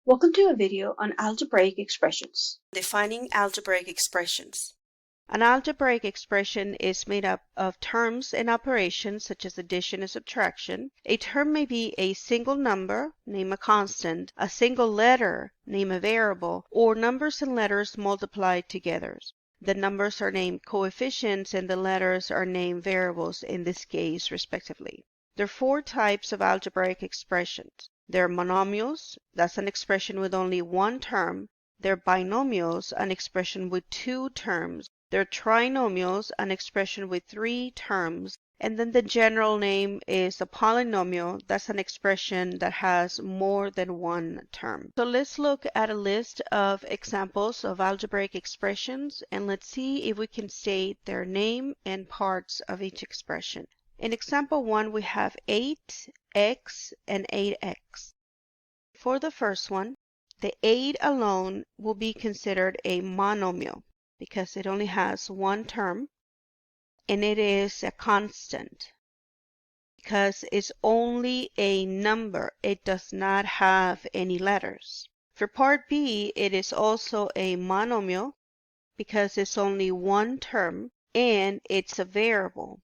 Welcome to a video on algebraic expressions. Defining algebraic expressions. An algebraic expression is made up of terms and operations such as addition and subtraction. A term may be a single number, name a constant, a single letter, name a variable, or numbers and letters multiplied together. The numbers are named coefficients and the letters are named variables in this case, respectively. There are four types of algebraic expressions. There are monomials, that's an expression with only one term. There are binomials, an expression with two terms. There are trinomials, an expression with three terms. And then the general name is a polynomial, that's an expression that has more than one term. So let's look at a list of examples of algebraic expressions and let's see if we can state their name and parts of each expression. In example 1, we have 8x and 8x. For the first one, the 8 alone will be considered a monomial because it only has one term and it is a constant because it's only a number. It does not have any letters. For part B, it is also a monomial because it's only one term and it's a variable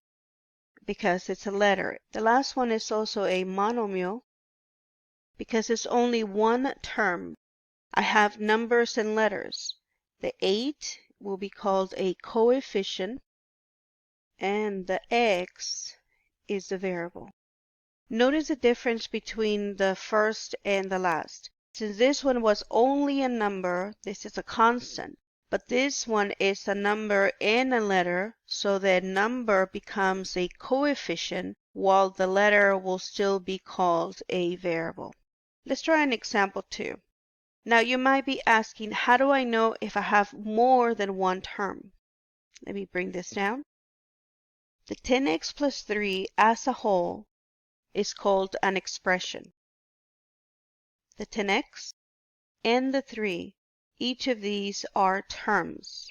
because it's a letter. The last one is also a monomial because it's only one term. I have numbers and letters. The 8 will be called a coefficient and the x is the variable. Notice the difference between the first and the last. Since this one was only a number, this is a constant. But this one is a number and a letter, so the number becomes a coefficient while the letter will still be called a variable. Let's try an example 2. Now you might be asking, how do I know if I have more than one term? Let me bring this down. The 10x plus 3 as a whole is called an expression. The 10x and the 3, each of these are terms.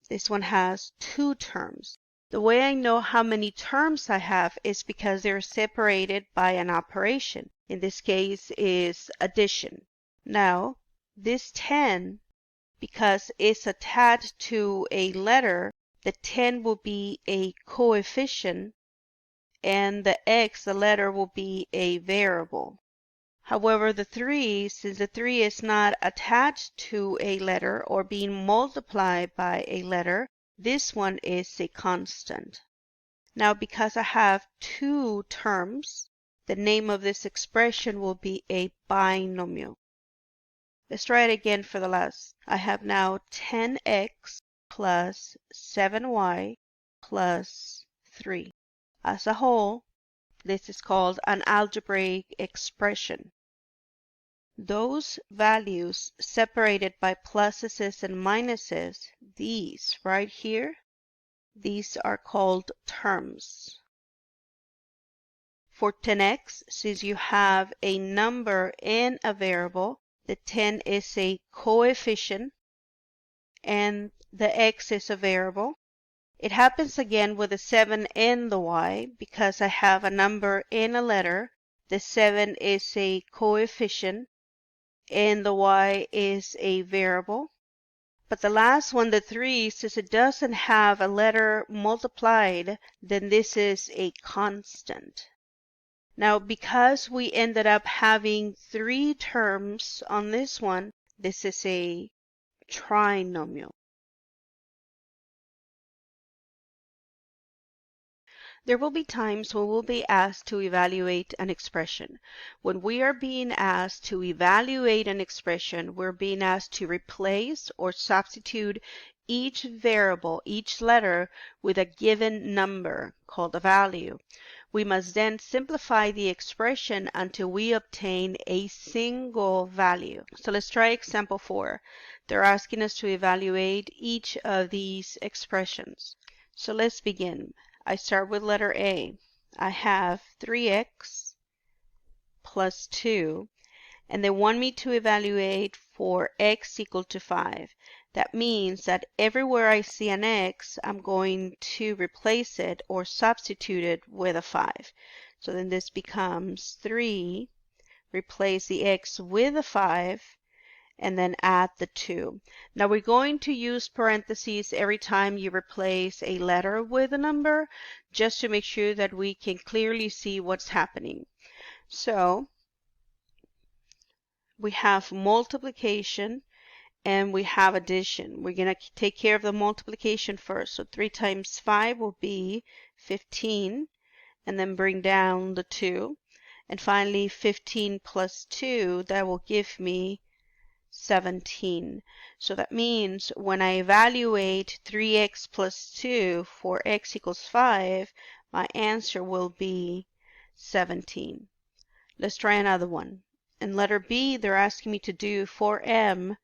This one has two terms. The way I know how many terms I have is because they're separated by an operation. In this case is addition. Now, this 10, because it's attached to a letter, the 10 will be a coefficient and the x, the letter, will be a variable. However, the 3, since the 3 is not attached to a letter or being multiplied by a letter, this one is a constant. Now, because I have two terms, the name of this expression will be a binomial. Let's try it again for the last. I have now 10x plus 7y plus 3. As a whole, this is called an algebraic expression. Those values separated by pluses and minuses, these right here, these are called terms. For 10x, since you have a number and a variable, the 10 is a coefficient and the x is a variable. It happens again with the 7 and the y because I have a number and a letter. The 7 is a coefficient and the y is a variable. But the last one, the 3, since it doesn't have a letter multiplied, then this is a constant. Now, because we ended up having 3 terms on this one, this is a trinomial. There will be times when we'll be asked to evaluate an expression. When we are being asked to evaluate an expression, we're being asked to replace or substitute each variable, each letter, with a given number called a value. We must then simplify the expression until we obtain a single value. So let's try example 4. They're asking us to evaluate each of these expressions. So let's begin. I start with letter A. I have 3x plus 2, and they want me to evaluate for x equal to 5. That means that everywhere I see an x, I'm going to replace it or substitute it with a 5. So then this becomes 3 replace the x with a 5, and then add the 2. Now we're going to use parentheses every time you replace a letter with a number, just to make sure that we can clearly see what's happening. So we have multiplication and we have addition. We're going to take care of the multiplication first. So 3 times 5 will be 15, and then bring down the 2. And finally 15 plus 2, that will give me 17. So that means when I evaluate 3x plus 2 for x equals 5, my answer will be 17. Let's try another one. In letter B, they're asking me to do 4m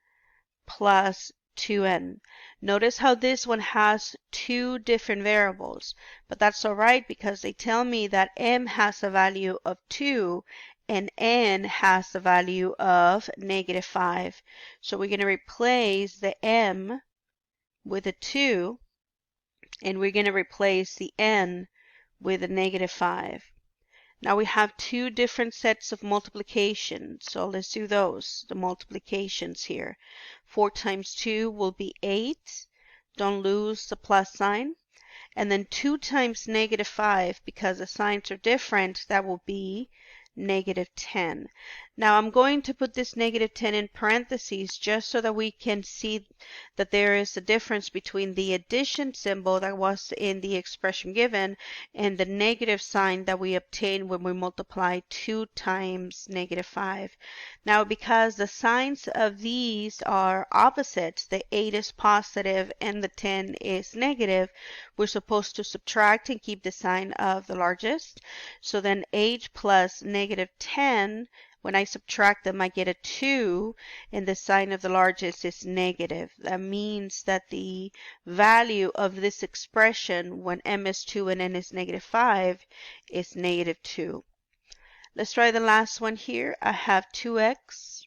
plus 2n. Notice how this one has two different variables, but that's all right because they tell me that m has a value of 2 and n has the value of -5. So we're going to replace the m with a 2, and we're going to replace the n with a -5. Now we have two different sets of multiplication, so let's do those, the multiplications here. 4 times 2 will be 8. Don't lose the plus sign. And then 2 times -5, because the signs are different, that will be -10. Now I'm going to put this -10 in parentheses just so that we can see that there is a difference between the addition symbol that was in the expression given and the negative sign that we obtain when we multiply 2 times -5. Now because the signs of these are opposites, the 8 is positive and the 10 is negative, we're supposed to subtract and keep the sign of the largest. So then 8 plus -10, when I subtract them, I get a 2, and the sign of the largest is negative. That means that the value of this expression when m is 2 and n is -5 is -2. Let's try the last one here. I have 2x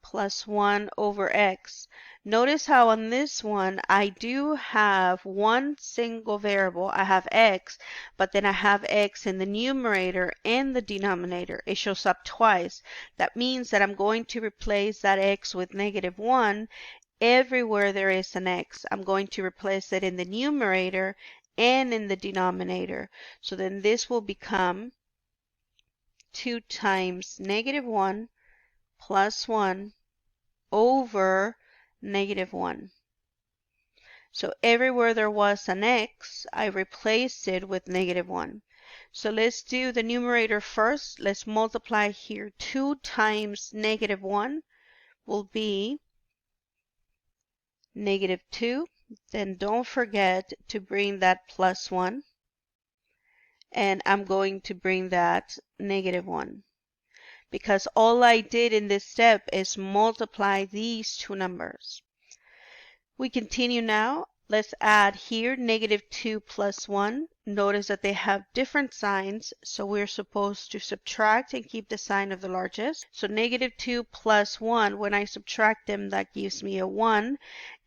plus 1 over x. Notice how on this one I do have one single variable. I have x, but then I have x in the numerator and the denominator. It shows up twice. That means that I'm going to replace that x with -1 everywhere there is an x. I'm going to replace it in the numerator and in the denominator. So then this will become 2 times -1 plus 1 over -1. So everywhere there was an x, I replaced it with -1. So let's do the numerator first. Let's multiply here. 2 times -1 will be -2. Then don't forget to bring that plus 1. And I'm going to bring that -1. Because all I did in this step is multiply these two numbers. We continue now. Let's add here -2 plus 1. Notice that they have different signs, so we're supposed to subtract and keep the sign of the largest. So -2 plus 1, when I subtract them, that gives me a 1.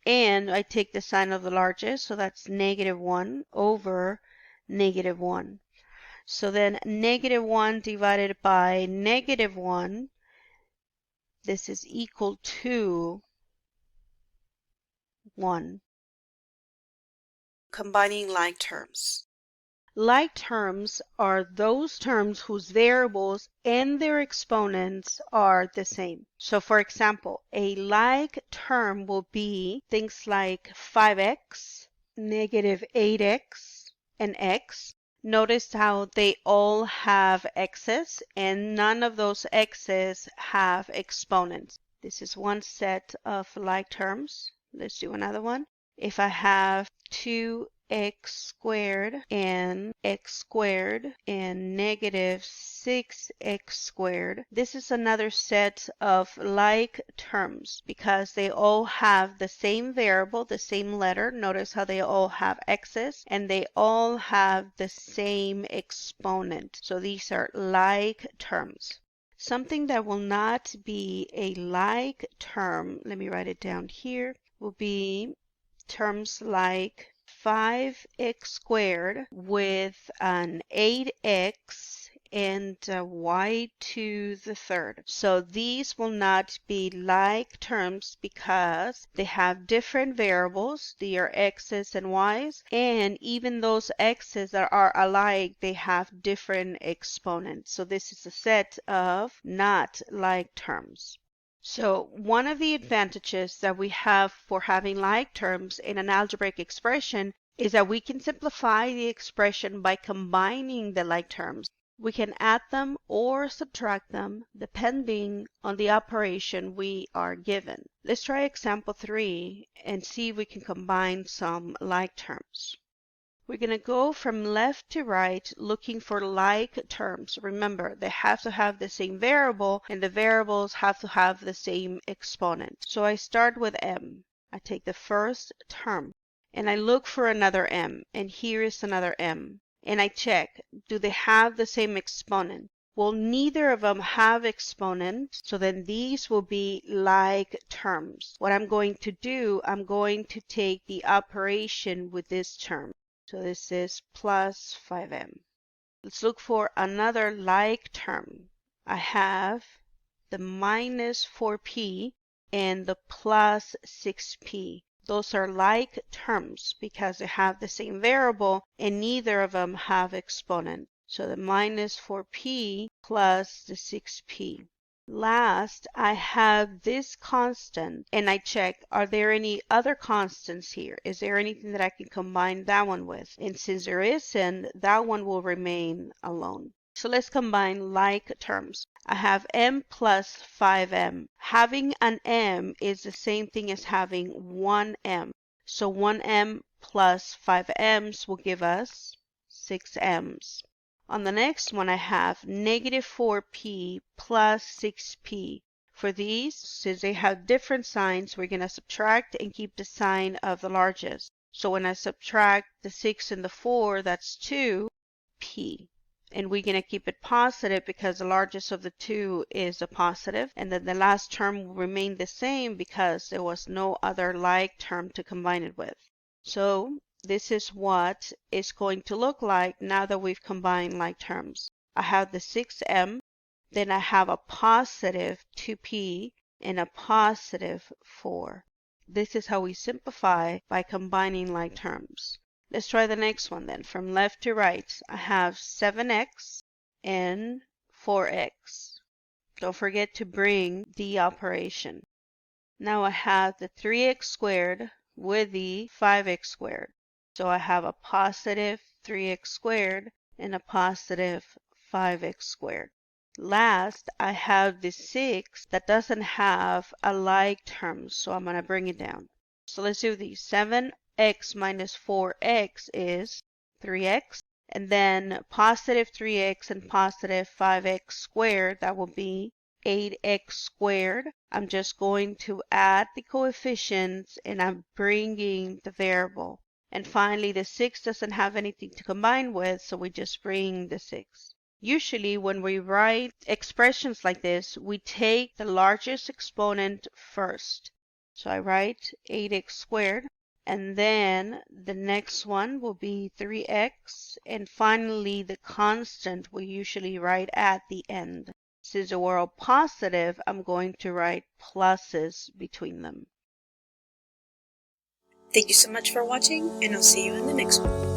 And I take the sign of the largest, so that's -1 over -1. So then -1 divided by -1, this is equal to 1. Combining like terms. Like terms are those terms whose variables and their exponents are the same. So for example, a like term will be things like 5x, -8x, and x. Notice how they all have x's and none of those x's have exponents. This is one set of like terms. Let's do another one. If I have 2x squared and x squared and -6x squared, this is another set of like terms because they all have the same variable, the same letter. Notice how they all have x's and they all have the same exponent. So these are like terms. Something that will not be a like term, let me write it down here, will be terms like 5x squared with an 8x and y to the third. So these will not be like terms because they have different variables. They are x's and y's, and even those x's that are alike, they have different exponents. So this is a set of not like terms. So one of the advantages that we have for having like terms in an algebraic expression is that we can simplify the expression by combining the like terms. We can add them or subtract them depending on the operation we are given. Let's try example 3 and see if we can combine some like terms. We're going to go from left to right looking for like terms. Remember, they have to have the same variable and the variables have to have the same exponent. So I start with m. I take the first term and I look for another m, and here is another m. And I check, do they have the same exponent? Well, neither of them have exponent, so then these will be like terms. What I'm going to do, I'm going to take the operation with this term. So this is plus 5m. Let's look for another like term. I have the minus 4p and the plus 6p. Those are like terms because they have the same variable and neither of them have exponent. So the minus 4p plus the 6p. Last, I have this constant and I check, are there any other constants here? Is there anything that I can combine that one with? And since there isn't, that one will remain alone. So let's combine like terms. I have m plus 5m. Having an m is the same thing as having one m. So 1m plus 5m's will give us 6m's. On the next one, I have negative 4p plus 6p. For these, since they have different signs, we're going to subtract and keep the sign of the largest. So when I subtract the 6 and the 4, that's 2p. And we're going to keep it positive because the largest of the two is a positive. And then the last term will remain the same because there was no other like term to combine it with. So this is what it's going to look like now that we've combined like terms. I have the 6m, then I have a positive 2p and a positive 4. This is how we simplify by combining like terms. Let's try the next one then. From left to right, I have 7x and 4x. Don't forget to bring the operation. Now I have the 3x squared with the 5x squared. So I have a positive 3x squared and a positive 5x squared. Last, I have the 6 that doesn't have a like term, so I'm going to bring it down. So let's do these. 7x minus 4x is 3x, and then positive 3x and positive 5x squared, that will be 8x squared. I'm just going to add the coefficients and I'm bringing the variable. And finally, the 6 doesn't have anything to combine with, so we just bring the 6. Usually when we write expressions like this, we take the largest exponent first. So I write 8x squared, and then the next one will be 3x, and finally the constant we usually write at the end. Since they were all positive, I'm going to write pluses between them. Thank you so much for watching, and I'll see you in the next one.